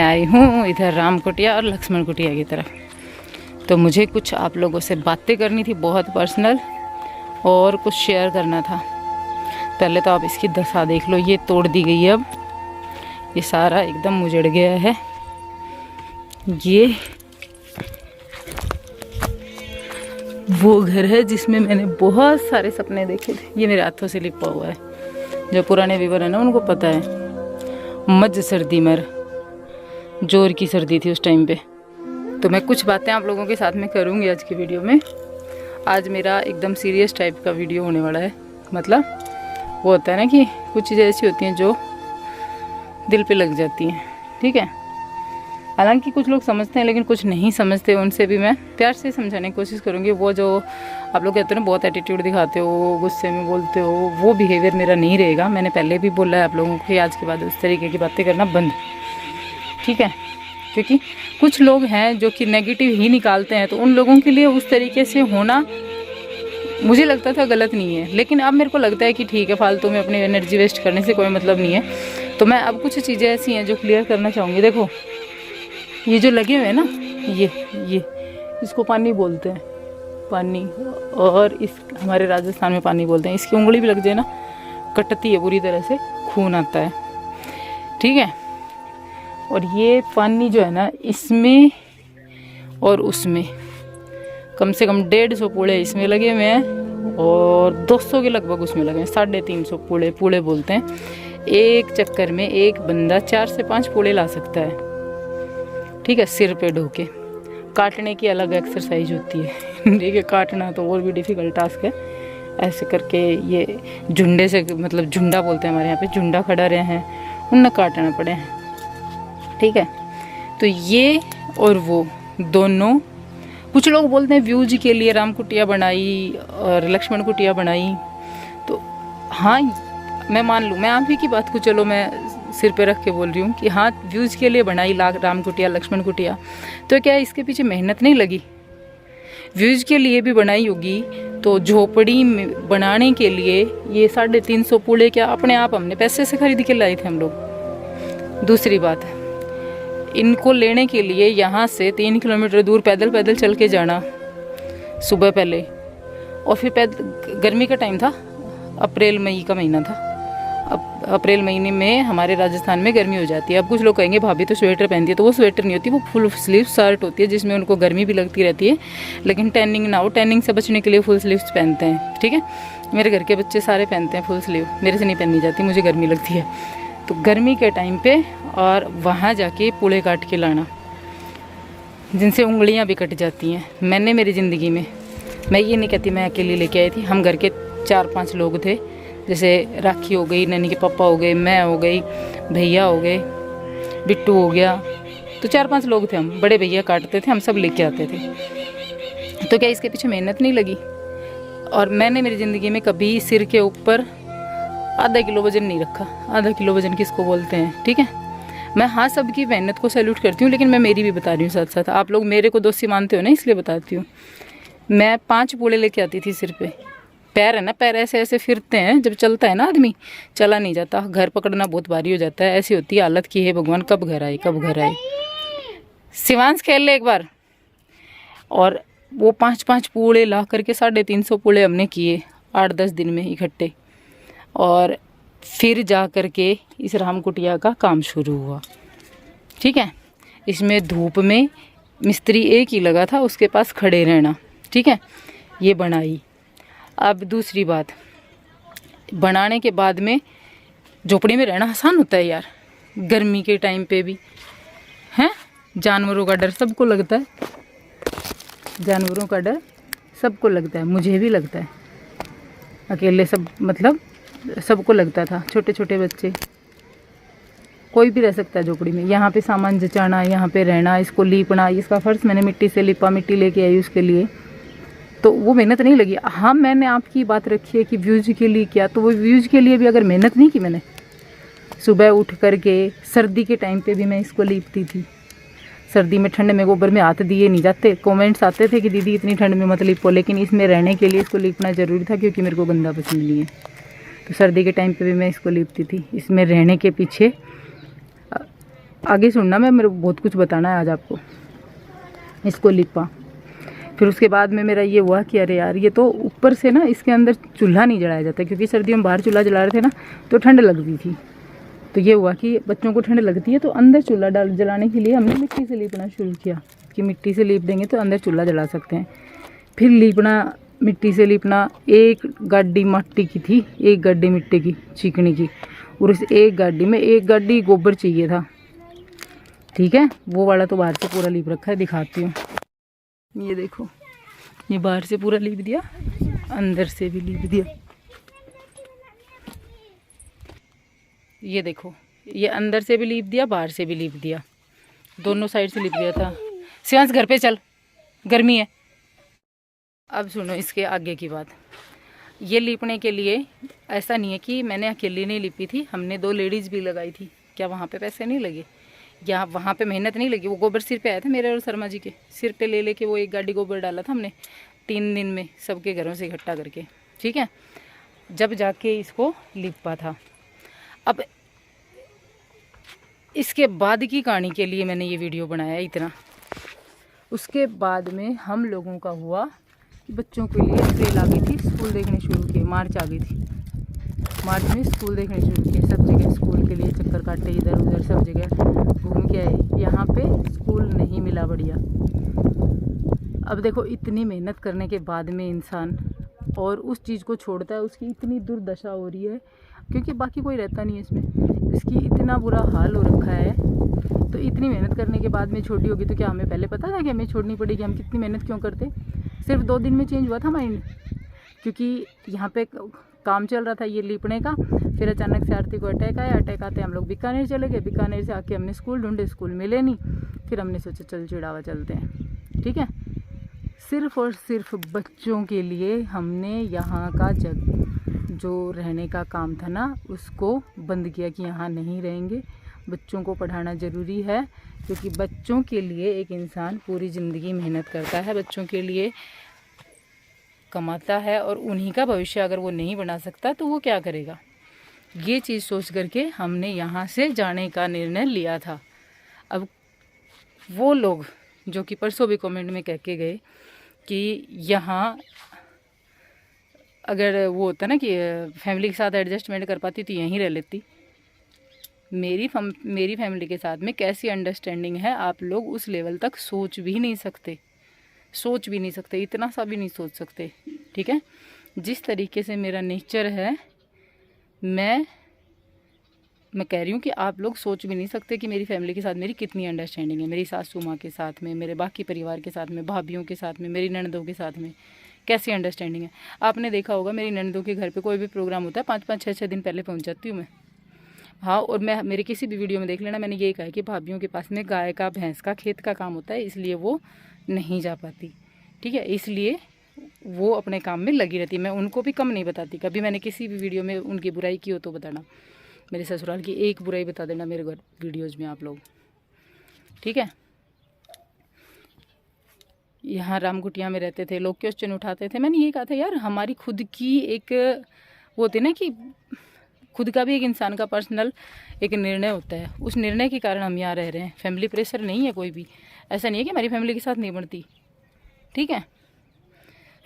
आई हूँ इधर राम कुटिया और लक्ष्मण कुटिया की तरफ। तो मुझे कुछ आप लोगों से बातें करनी थी, बहुत पर्सनल, और कुछ शेयर करना था। पहले तो आप इसकी दशा देख लो, ये तोड़ दी गई है। अब ये सारा एकदम उजड़ गया है। ये वो घर है जिसमें मैंने बहुत सारे सपने देखे थे। ये मेरे हाथों से लिपा हुआ है। जो पुराने व्यूवर है ना, उनको पता है। मज सर्दी मर, जोर की सर्दी थी उस टाइम पे। तो मैं कुछ बातें आप लोगों के साथ में करूँगी आज की वीडियो में। आज मेरा एकदम सीरियस टाइप का वीडियो होने वाला है। मतलब वो होता है ना कि कुछ चीज़ें ऐसी होती हैं जो दिल पे लग जाती हैं, ठीक है। हालांकि कुछ लोग समझते हैं लेकिन कुछ नहीं समझते, उनसे भी मैं प्यार से समझाने की कोशिश करूँगी। वो जो आप लोग कहते हो ना बहुत एटीट्यूड दिखाते हो, गुस्से में बोलते हो, वो बिहेवियर मेरा नहीं रहेगा। मैंने पहले भी बोला है आप लोगों को, आज के बाद उस तरीके की बातें करना बंद, ठीक है। क्योंकि कुछ लोग हैं जो कि नेगेटिव ही निकालते हैं, तो उन लोगों के लिए उस तरीके से होना मुझे लगता था गलत नहीं है, लेकिन अब मेरे को लगता है कि ठीक है, फालतू में अपनी एनर्जी वेस्ट करने से कोई मतलब नहीं है। तो मैं अब कुछ चीज़ें ऐसी हैं जो क्लियर करना चाहूँगी। देखो, ये जो लगे हुए हैं ना, ये इसको पानी बोलते हैं, पानी। और इस हमारे राजस्थान में पानी बोलते हैं। इसकी उंगली भी लग जाए ना, कटती है पूरी तरह से, खून आता है, ठीक है। और ये पानी जो है ना, इसमें और उसमें कम से कम 150 पूड़े इसमें लगे हुए हैं और 200 के लगभग उसमें लगे हैं। 350 पूड़े बोलते हैं। एक चक्कर में एक बंदा 4 से 5 पूड़े ला सकता है, ठीक है, सिर पे ढोके। काटने की अलग एक्सरसाइज होती है, ठीक है। काटना तो और भी डिफ़िकल्ट टास्क है। ऐसे करके ये झुंडे से, मतलब झुंडा बोलते हैं हमारे यहाँ पे, झुंडा खड़ा रहे हैं, उनने काटना पड़े हैं, ठीक है। तो ये और वो दोनों, कुछ लोग बोलते हैं व्यूज के लिए राम कुटिया बनाई और लक्ष्मण कुटिया बनाई। तो हाँ, मैं मान लूँ, मैं आप ही की बात को चलो मैं सिर पे रख के बोल रही हूँ कि हाँ, व्यूज़ के लिए बनाई राम कुटिया लक्ष्मण कुटिया। तो क्या इसके पीछे मेहनत नहीं लगी? व्यूज़ के लिए भी बनाई होगी तो झोपड़ी बनाने के लिए ये 350 पूड़े क्या अपने आप हमने पैसे से खरीद के लाए थे हम लोग। दूसरी बात, इनको लेने के लिए यहाँ से 3 किलोमीटर दूर पैदल चल के जाना सुबह पहले, और फिर गर्मी का टाइम था, अप्रैल मई का महीना था। अप्रैल महीने में हमारे राजस्थान में गर्मी हो जाती है। अब कुछ लोग कहेंगे भाभी तो स्वेटर पहनती है, तो वो स्वेटर नहीं होती, वो फुल स्लीव शर्ट होती है जिसमें उनको गर्मी भी लगती रहती है, लेकिन टैनिंग ना हो। टैनिंग से बचने के लिए फुल स्लीव्स पहनते हैं, ठीक है। मेरे घर के बच्चे सारे पहनते हैं फुल स्लीव, मेरे से नहीं पहनी जाती, मुझे गर्मी लगती है। तो गर्मी के टाइम पे और वहाँ जाके पूड़े काट के लाना, जिनसे उंगलियाँ भी कट जाती हैं। मैंने मेरी ज़िंदगी में, मैं ये नहीं कहती मैं अकेली लेके आई थी, हम घर के 4-5 लोग थे। जैसे राखी हो गई, नैनी के पापा हो गए, मैं हो गई, भैया हो गए, बिट्टू हो गया, तो 4-5 लोग थे हम। बड़े भैया काटते थे, हम सब लेके आते थे। तो क्या इसके पीछे मेहनत नहीं लगी? और मैंने मेरी ज़िंदगी में कभी सिर के ऊपर आधा किलो वजन नहीं रखा। आधा किलो वजन किसको बोलते हैं, ठीक है। मैं हाँ, सबकी मेहनत को सैल्यूट करती हूँ, लेकिन मैं मेरी भी बता रही हूँ साथ साथ। आप लोग मेरे को दोस्ती मानते हो ना, इसलिए बताती हूँ। मैं 5 पूड़े लेके आती थी सिर पे। पैर है ना, पैर ऐसे ऐसे फिरते हैं, जब चलता है ना आदमी, चला नहीं जाता, घर पकड़ना बहुत भारी हो जाता है। ऐसी होती है हालत की, हे भगवान कब घर आए, कब घर आए। शिवांश खेल ले एक बार। और वो 5-5 पूड़े ला करके 350 पूड़े हमने किए 8-10 दिन में इकट्ठे। और फिर जा करके इस राम कुटिया का काम शुरू हुआ, ठीक है। इसमें धूप में मिस्त्री एक ही लगा था, उसके पास खड़े रहना, ठीक है। ये बनाई। अब दूसरी बात, बनाने के बाद में झोपड़ी में रहना आसान होता है यार, गर्मी के टाइम पे भी हैं। जानवरों का डर सबको लगता है, जानवरों का डर सबको लगता है, मुझे भी लगता है। अकेले सब, मतलब सबको लगता था, छोटे छोटे बच्चे, कोई भी रह सकता है झोपड़ी में। यहाँ पे सामान जचाना, यहाँ पे रहना, इसको लीपना, इसका फर्श मैंने मिट्टी से लिपा, मिट्टी लेके आई उसके लिए, तो वो मेहनत नहीं लगी। हाँ, मैंने आपकी बात रखी है कि व्यूज़ के लिए किया, तो वो व्यूज़ के लिए भी अगर मेहनत नहीं की मैंने, सुबह उठ करके सर्दी के टाइम पे भी मैं इसको लीपती थी। सर्दी में, ठंड में गोबर में हाथ दिए नहीं जाते। कमेंट्स आते थे कि दीदी इतनी ठंड में मत लीपो, लेकिन इसमें रहने के लिए इसको लीपना ज़रूरी था, क्योंकि मेरे को गंदा पसंद नहीं है। तो सर्दी के टाइम पे भी मैं इसको लीपती थी। इसमें रहने के पीछे आगे सुनना, मैं मेरे को बहुत कुछ बताना है आज आपको। इसको लिपा, फिर उसके बाद में मेरा ये हुआ कि अरे यार ये तो ऊपर से ना इसके अंदर चूल्हा नहीं जलाया जाता, क्योंकि सर्दियों में बाहर चूल्हा जला रहे थे ना तो ठंड लगती थी। तो ये हुआ कि बच्चों को ठंड लगती है तो अंदर चूल्हा जलाने के लिए हमने मिट्टी से लीपना शुरू किया कि मिट्टी से लीप देंगे तो अंदर चूल्हा जला सकते हैं। फिर लीपना, मिट्टी से लीपना, एक गाड़ी मिट्टी की थी, एक गाड़ी मिट्टी की चीकनी की, और इस एक गाड़ी में एक गाड़ी गोबर चाहिए था। ठीक है, वो वाला तो बाहर से पूरा लीप रखा है, दिखाती हूँ। ये देखो, ये बाहर से पूरा लीप दिया, अंदर से भी लीप दिया। ये देखो, ये अंदर से भी लीप दिया, बाहर से भी लीप दिया, दोनों साइड से लीप दिया था। शिवांश घर पे चल, गर्मी है। अब सुनो इसके आगे की बात। ये लीपने के लिए ऐसा नहीं है कि मैंने अकेली नहीं लीपी थी, हमने 2 लेडीज़ भी लगाई थी। क्या वहाँ पे पैसे नहीं लगे या वहाँ पे मेहनत नहीं लगी? वो गोबर सिर पे आया था मेरे और शर्मा जी के सिर पे, ले लेके वो एक गाड़ी गोबर डाला था हमने 3 दिन में सबके घरों से इकट्ठा करके। ठीक है, जब जाके इसको लिपा था। अब इसके बाद की कहानी के लिए मैंने ये वीडियो बनाया इतना। उसके बाद में हम लोगों का हुआ कि बच्चों के लिए अप्रैल आ गई थी, स्कूल देखने शुरू किए, मार्च आ गई थी, मार्च में स्कूल देखने शुरू किए। सब जगह स्कूल के लिए चक्कर काटे, इधर उधर सब जगह घूम के आए। यहाँ पे स्कूल नहीं मिला बढ़िया। अब देखो, इतनी मेहनत करने के बाद में इंसान और उस चीज़ को छोड़ता है, उसकी इतनी दुर्दशा हो रही है, क्योंकि बाकी कोई रहता नहीं है इसमें, इसकी इतना बुरा हाल हो रखा है। तो इतनी मेहनत करने के बाद में छोटी होगी तो क्या हमें पहले पता था कि हमें छोड़नी पड़ेगी? हम कितनी मेहनत क्यों करते? सिर्फ 2 दिन में चेंज हुआ था माइंड, क्योंकि यहाँ पे काम चल रहा था ये लीपने का। फिर अचानक से आरती को अटैक आया, अटैक आते हम लोग बीकानेर चले गए, बीकानेर से आके हमने स्कूल ढूंढे, स्कूल मिले नहीं। फिर हमने सोचा चल चिड़ावा चलते हैं। ठीक है, सिर्फ और सिर्फ बच्चों के लिए हमने यहाँ का जो रहने का काम था ना, उसको बंद किया कि यहाँ नहीं रहेंगे, बच्चों को पढ़ाना ज़रूरी है। क्योंकि बच्चों के लिए एक इंसान पूरी ज़िंदगी मेहनत करता है, बच्चों के लिए कमाता है, और उन्हीं का भविष्य अगर वो नहीं बना सकता तो वो क्या करेगा? ये चीज़ सोच करके हमने यहाँ से जाने का निर्णय लिया था। अब वो लोग जो कि परसों भी कमेंट में कह के गए कि यहाँ अगर वो होता ना कि फैमिली के साथ एडजस्टमेंट कर पाती तो यहीं रह लेती। मेरी फैमिली के साथ में कैसी अंडरस्टैंडिंग है आप लोग उस लेवल तक सोच भी नहीं सकते, इतना सा भी नहीं सोच सकते। ठीक है, जिस तरीके से मेरा नेचर है, मैं कह रही हूँ कि आप लोग सोच भी नहीं सकते कि मेरी फैमिली के साथ मेरी कितनी अंडरस्टैंडिंग है, मेरी सासू माँ के साथ में, मेरे बाकी परिवार के साथ में, भाभीयों के साथ में, मेरी ननदों के साथ में कैसी अंडरस्टैंडिंग है। आपने देखा होगा मेरी ननदों के घर पे कोई भी प्रोग्राम होता है 5-5, 6-6 दिन पहले पहुँच जाती हूँ मैं। हाँ, और मैं मेरे किसी भी वीडियो में देख लेना, मैंने यही कहा है कि भाभीयों के पास में गाय का, भैंस का, खेत का काम होता है, इसलिए वो नहीं जा पाती। ठीक है, इसलिए वो अपने काम में लगी रहती है। मैं उनको भी कम नहीं बताती, कभी मैंने किसी भी वीडियो में उनकी बुराई की हो तो बताना, मेरे ससुराल की एक बुराई बता देना मेरे घर वीडियोज़ में आप लोग। ठीक है, यहाँ रामकुटिया में रहते थे लोग, क्वेश्चन उठाते थे, मैंने यही कहा था यार हमारी खुद की एक वो होती ना कि खुद का भी एक इंसान का पर्सनल एक निर्णय होता है, उस निर्णय के कारण हम यहाँ रह रहे हैं। फैमिली प्रेशर नहीं है कोई भी, ऐसा नहीं है कि हमारी फैमिली के साथ नहीं बढ़ती। ठीक है,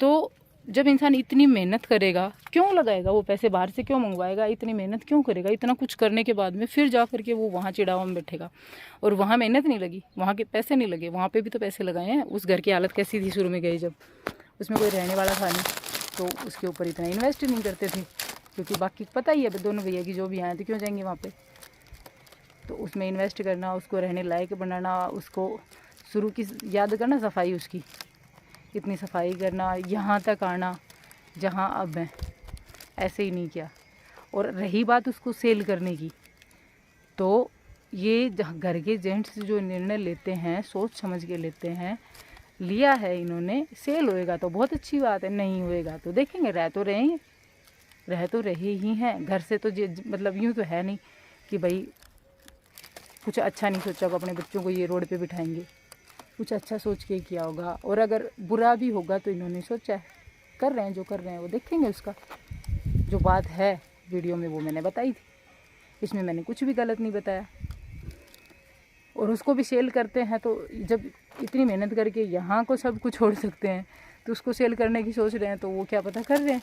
तो जब इंसान इतनी मेहनत करेगा, क्यों लगाएगा वो पैसे बाहर से, क्यों मंगवाएगा, इतनी मेहनत क्यों करेगा? इतना कुछ करने के बाद में फिर जा करके वो वहाँ चिड़ावा में बैठेगा, और वहाँ मेहनत नहीं लगी, वहाँ के पैसे नहीं लगे, वहाँ पे भी तो पैसे लगाए हैं। उस घर की हालत कैसी थी शुरू में गए जब, उसमें कोई रहने वाला था नहीं, तो उसके ऊपर इतना इन्वेस्ट नहीं करते थे, क्योंकि बाकी पता ही है दोनों भैया की जो भी आए थे क्यों जाएंगे वहाँ पे। तो उसमें इन्वेस्ट करना, उसको रहने लायक बनाना, उसको शुरू की याद करना, सफाई उसकी इतनी सफाई करना, यहाँ तक आना जहाँ अब मैं, ऐसे ही नहीं किया। और रही बात उसको सेल करने की, तो ये घर के जेंट्स जो निर्णय लेते हैं सोच समझ के लेते हैं, लिया है इन्होंने, सेल होएगा तो बहुत अच्छी बात है, नहीं होएगा तो देखेंगे, रह तो रहे ही हैं। घर से तो मतलब यूँ तो है नहीं कि भाई कुछ अच्छा नहीं सोचा होगा अपने बच्चों को ये रोड पे बिठाएंगे, कुछ अच्छा सोच के किया होगा। और अगर बुरा भी होगा तो इन्होंने सोचा है, कर रहे हैं जो कर रहे हैं वो देखेंगे। उसका जो बात है वीडियो में वो मैंने बताई थी, इसमें मैंने कुछ भी गलत नहीं बताया। और उसको भी सेल करते हैं। तो जब इतनी मेहनत करके यहाँ को सब कुछ छोड़ सकते हैं तो उसको सेल करने की सोच रहे हैं, तो वो क्या पता कर रहे हैं।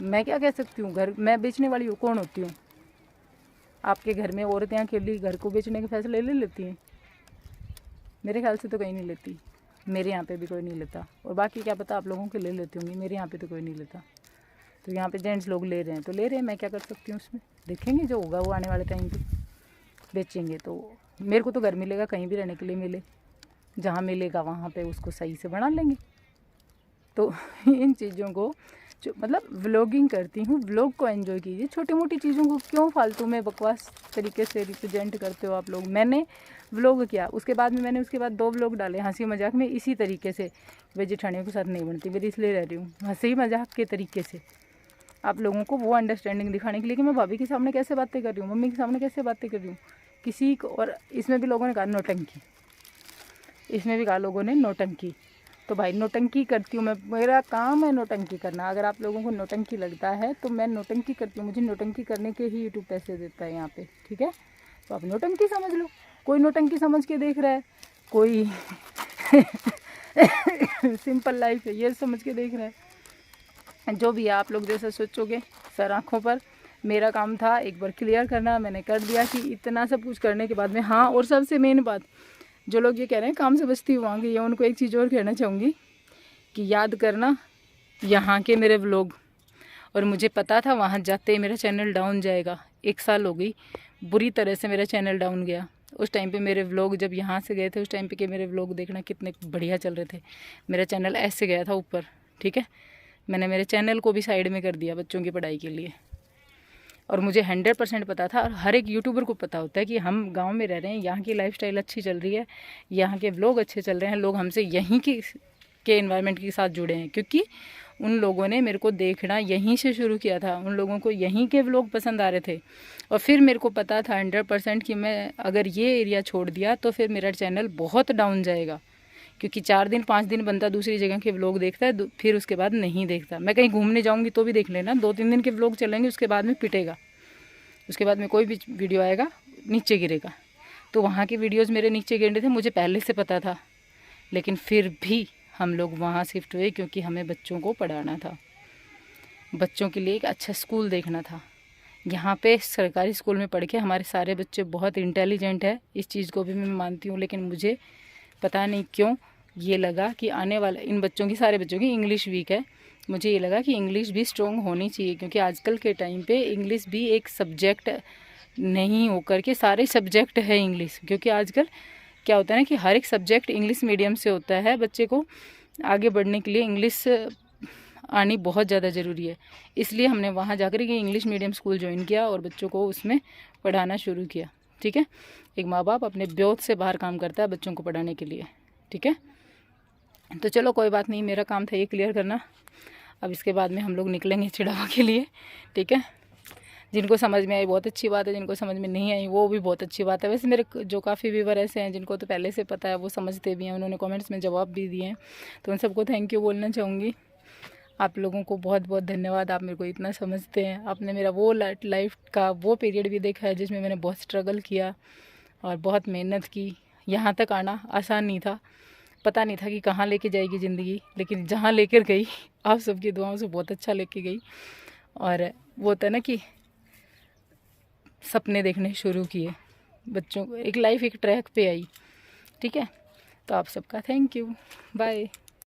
मैं क्या कह सकती हूँ, घर मैं बेचने वाली हूँ, कौन होती हूँ? आपके घर में औरतें अकेली घर को बेचने के फैसले ले लेती हैं? मेरे ख्याल से तो कहीं नहीं लेती, मेरे यहाँ पे भी कोई नहीं लेता, और बाकी क्या पता आप लोगों के ले लेती होंगी, मेरे यहाँ पे तो कोई नहीं लेता। तो यहाँ पे जेंट्स लोग ले रहे हैं तो ले रहे हैं, मैं क्या कर सकती हूँ उसमें। देखेंगे जो होगा वो आने वाले टाइम पे बेचेंगे। तो मेरे को तो घर मिलेगा, कहीं भी रहने के लिए मिले, जहाँ मिलेगा वहाँ पे उसको सही से बना लेंगे। तो इन चीज़ों को जो मतलब व्लॉगिंग करती हूँ, व्लॉग को एंजॉय कीजिए। छोटी मोटी चीज़ों को क्यों फालतू में बकवास तरीके से रिप्रेजेंट करते हो आप लोग। मैंने व्लॉग किया, उसके बाद में मैंने उसके बाद 2 व्लॉग डाले हंसी मजाक में, इसी तरीके से। वे जेठानियों के साथ नहीं बनती मेरी, इसलिए रह रही हूँ हंसी मजाक के तरीके से, आप लोगों को वो अंडरस्टैंडिंग दिखाने के लिए कि मैं भाभी के सामने कैसे बातें कर रही हूँ, मम्मी के सामने कैसे बातें कर रही हूँ किसी को। और इसमें भी लोगों ने कहा नौटंकी, इसमें भी कहा लोगों ने नौटंकी। तो भाई नौटंकी करती हूँ मैं, मेरा काम है नौटंकी करना। अगर आप लोगों को नौटंकी लगता है तो मैं नौटंकी करती हूँ, मुझे नौटंकी करने के ही यूट्यूब पैसे देता है यहाँ पे, ठीक है। तो आप नौटंकी समझ लो, कोई नौटंकी समझ के देख रहा है, कोई सिंपल लाइफ है ये समझ के देख रहा है। जो भी है आप लोग जैसा सोचोगे सर आँखों पर। मेरा काम था एक बार क्लियर करना, मैंने कर दिया। कि इतना सब कुछ करने के बाद में, हाँ और सबसे मेन बात, जो लोग ये कह रहे हैं काम से बचती हुआ कि, या उनको एक चीज़ और कहना चाहूँगी कि याद करना यहाँ के मेरे व्लॉग। और मुझे पता था वहाँ जाते ही मेरा चैनल डाउन जाएगा। 1 साल हो गई, बुरी तरह से मेरा चैनल डाउन गया। उस टाइम पे मेरे व्लॉग जब यहाँ से गए थे, उस टाइम पे के मेरे व्लॉग देखना कितने बढ़िया चल रहे थे। मेरा चैनल ऐसे गया था ऊपर, ठीक है। मैंने मेरे चैनल को भी साइड में कर दिया बच्चों की पढ़ाई के लिए। और मुझे 100% पता था, और हर एक यूट्यूबर को पता होता है कि हम गांव में रह रहे हैं, यहाँ की लाइफस्टाइल अच्छी चल रही है, यहाँ के व्लॉग अच्छे चल रहे हैं, लोग हमसे यहीं के एनवायरनमेंट के साथ जुड़े हैं। क्योंकि उन लोगों ने मेरे को देखना यहीं से शुरू किया था, उन लोगों को यहीं के व्लॉग पसंद आ रहे थे। और फिर मेरे को पता था 100% कि मैं अगर ये एरिया छोड़ दिया तो फिर मेरा चैनल बहुत डाउन जाएगा। क्योंकि 4 दिन 5 दिन बंदा दूसरी जगह के व्लॉग देखता है, फिर उसके बाद नहीं देखता। मैं कहीं घूमने जाऊंगी तो भी देख लेना, 2-3 दिन के व्लॉग चलेंगे, उसके बाद में पिटेगा। उसके बाद में कोई भी वीडियो आएगा नीचे गिरेगा। तो वहाँ की वीडियोस मेरे नीचे गिर रहे थे, मुझे पहले से पता था। लेकिन फिर भी हम लोग वहाँ शिफ्ट हुए क्योंकि हमें बच्चों को पढ़ाना था, बच्चों के लिए एक अच्छा स्कूल देखना था। यहाँ पे सरकारी स्कूल में पढ़ के हमारे सारे बच्चे बहुत इंटेलिजेंट है, इस चीज़ को भी मैं मानती हूँ। लेकिन मुझे पता नहीं क्यों ये लगा कि आने वाले इन बच्चों की, सारे बच्चों की इंग्लिश वीक है। मुझे ये लगा कि इंग्लिश भी स्ट्रॉन्ग होनी चाहिए, क्योंकि आजकल के टाइम पे इंग्लिश भी एक सब्जेक्ट नहीं होकर के सारे सब्जेक्ट है इंग्लिश। क्योंकि आजकल क्या होता है ना कि हर एक सब्जेक्ट इंग्लिश मीडियम से होता है। बच्चे को आगे बढ़ने के लिए इंग्लिश आनी बहुत ज़्यादा ज़रूरी है। इसलिए हमने वहाँ जाकर के इंग्लिश मीडियम स्कूल ज्वाइन किया और बच्चों को उसमें पढ़ाना शुरू किया, ठीक है। एक माँ बाप अपने ब्योत से बाहर काम करता है बच्चों को पढ़ाने के लिए, ठीक है। तो चलो कोई बात नहीं, मेरा काम था ये क्लियर करना। अब इसके बाद में हम लोग निकलेंगे चिड़ावा के लिए, ठीक है। जिनको समझ में आई बहुत अच्छी बात है, जिनको समझ में नहीं आई वो भी बहुत अच्छी बात है। वैसे मेरे जो काफ़ी व्यूवर ऐसे हैं जिनको तो पहले से पता है, वो समझते भी हैं, उन्होंने कमेंट्स में जवाब भी दिए हैं, तो उन सबको थैंक यू बोलना चाहूँगी। आप लोगों को बहुत बहुत धन्यवाद, आप मेरे को इतना समझते हैं। आपने मेरा वो लाइफ का वो पीरियड भी देखा है जिसमें मैंने बहुत स्ट्रगल किया और बहुत मेहनत की। यहाँ तक आना आसान नहीं था, पता नहीं था कि कहाँ लेके जाएगी ज़िंदगी, लेकिन जहाँ लेकर गई आप सबकी दुआओं से बहुत अच्छा लेके गई। और वो होता है ना कि सपने देखने शुरू किए, बच्चों को एक लाइफ एक ट्रैक पे आई, ठीक है। तो आप सबका थैंक यू, बाय।